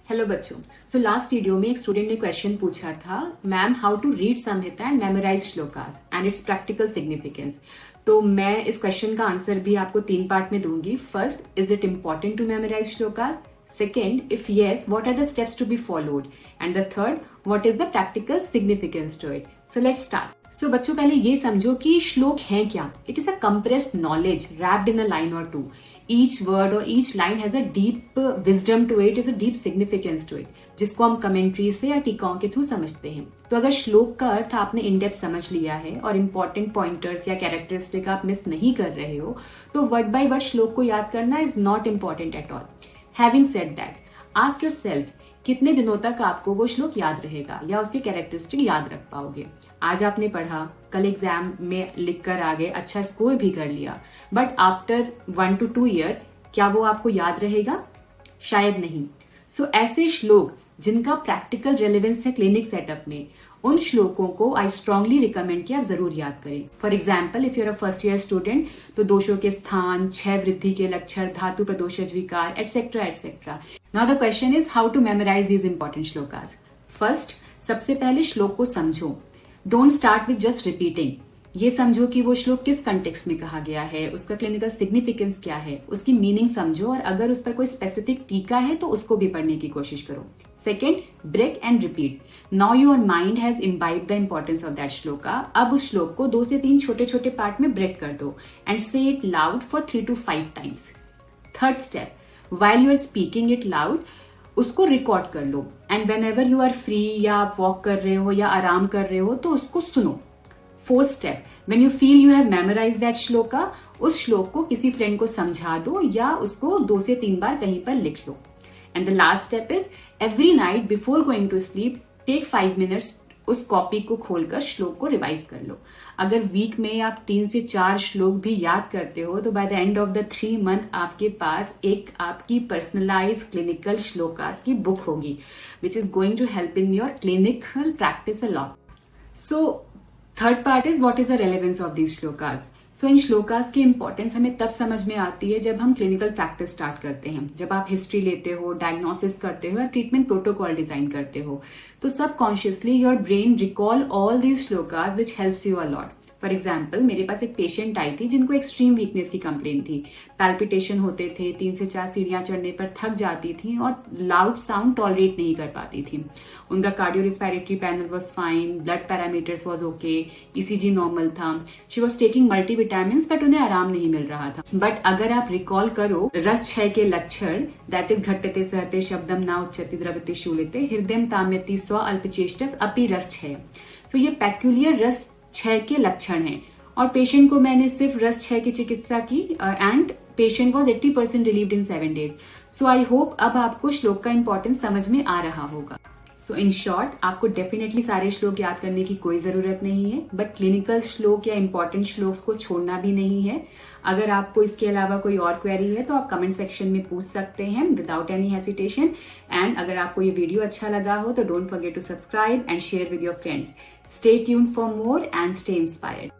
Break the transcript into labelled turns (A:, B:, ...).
A: Hello बच्चों। तो last video में एक स्टूडेंट ने क्वेश्चन पूछा था, ma'am how to read Samhita and memorize shlokas and its practical significance. तो मैं इस क्वेश्चन का आंसर भी आपको 3 पार्ट में दूंगी। First, is it important to memorize shlokas? Second, if yes, what are the steps to be followed? And the third, what is the practical significance to it? So let's start. So बच्चों पहले ये समझो कि श्लोक है क्या? It is a compressed knowledge wrapped in a line or two. Each word or each line has a deep wisdom to it, is a deep significance to it, जिसको हम कमेंट्री से या टीकाओं के थ्रू समझते हैं। तो अगर श्लोक का अर्थ आपने इन डेप्थ समझ लिया है और इम्पोर्टेंट पॉइंटर्स या कैरेक्टरिस्टिक आप मिस नहीं कर रहे हो, तो वर्ड बाय वर्ड श्लोक को याद करना is not important at all. Having said that, ask yourself कितने दिनों तक आपको वो श्लोक याद रहेगा या उसके कैरेक्टरिस्टिक याद रख पाओगे। आज आपने पढ़ा, कल एग्जाम में लिख कर आ गए, अच्छा स्कोर भी कर लिया, बट आफ्टर 1 to 2 ईयर क्या वो आपको याद रहेगा? शायद नहीं। सो ऐसे श्लोक जिनका प्रैक्टिकल रेलेवेंस है क्लिनिक सेटअप में, उन श्लोकों को आई स्ट्रांगली रिकमेंड कि आप जरूर याद करें। For example, if you're a first year student, तो दोषों के स्थान, 6 वृद्धि के लक्षण, धातु प्रदोषज विकार, etcetera etcetera. Now the question is how to memorize these important shlokas. First, सबसे पहले श्लोक को समझो। Don't start with just repeating. ये समझो कि वो श्लोक किस कंटेक्स्ट में कहा गया है, उसका क्लिनिकल सिग्निफिकेंस क्या है, उसकी मीनिंग समझो, और अगर उस पर कोई स्पेसिफिक टीका है तो उसको भी पढ़ने की कोशिश करो। Second, break and repeat. Now your mind has imbibed the importance of that shloka. अब उस श्लोक को 2 से 3 छोटे छोटे पार्ट में ब्रेक कर दो and say it loud for 3 to 5 times. Third step, while you are speaking it loud, उसको रिकॉर्ड कर लो and whenever you are free या आप वॉक कर रहे हो या आराम कर रहे हो तो उसको सुनो। Fourth step, when you feel you have memorized that shloka, उस श्लोक को किसी फ्रेंड को समझा दो या उसको 2 से 3 बार कहीं पर लिख लो। And the last step is every night before going to sleep, take 5 minutes उस कॉपी को खोलकर श्लोक को रिवाइज कर लो। अगर वीक में आप 3 से 4 श्लोक भी याद करते हो तो by the end of the 3 month आपके पास एक आपकी पर्सनलाइज क्लिनिकल श्लोकास की बुक होगी, which is going to help in your clinical practice a lot. So third part is what is the relevance of these shlokas. So इन श्लोकास की importance हमें तब समझ में आती है जब हम क्लिनिकल प्रैक्टिस स्टार्ट करते हैं, जब आप हिस्ट्री लेते हो, डायग्नोसिस करते हो या ट्रीटमेंट प्रोटोकॉल डिजाइन करते हो, तो subconsciously your brain recall all these shlokas which helps you a lot. For example, मेरे पास एक पेशेंट आई थी जिनको एक्सट्रीम वीकनेस की कंप्लेन थी, पैल्पिटेशन होते थे, 3 से 4 सीढ़ियां चढ़ने पर थक जाती थी और लाउड साउंड टॉलरेट नहीं कर पाती थी। उनका cardio respiratory panel was fine, blood parameters was okay, ECG normal था, she was taking multivitamins, but उन्हें आराम नहीं मिल रहा था। बट अगर आप रिकॉल करो रस 6 के लक्षण, दैट इज घटते सहते शब्दम ना उच्चति द्रवति शूलिते हृदय ताम्यति स्व अल्पचेष्टस अपि रस 6। तो ये पेक्यूलियर रस 6 के लक्षण हैं और पेशेंट को मैंने सिर्फ रस 6 की चिकित्सा की and patient was 80% relieved in 7 days। So I hope अब आपको श्लोक का इंपॉर्टेंस समझ में आ रहा होगा। सो इन शॉर्ट, आपको डेफिनेटली सारे श्लोक याद करने की कोई जरूरत नहीं है, बट क्लिनिकल श्लोक या इंपॉर्टेंट श्लोक्स को छोड़ना भी नहीं है। अगर आपको इसके अलावा कोई और क्वेरी है तो आप कमेंट सेक्शन में पूछ सकते हैं विदाउट एनी हेसिटेशन। एंड अगर आपको ये वीडियो अच्छा लगा हो तो don't forget to subscribe and share with your friends. Stay tuned for more and stay inspired.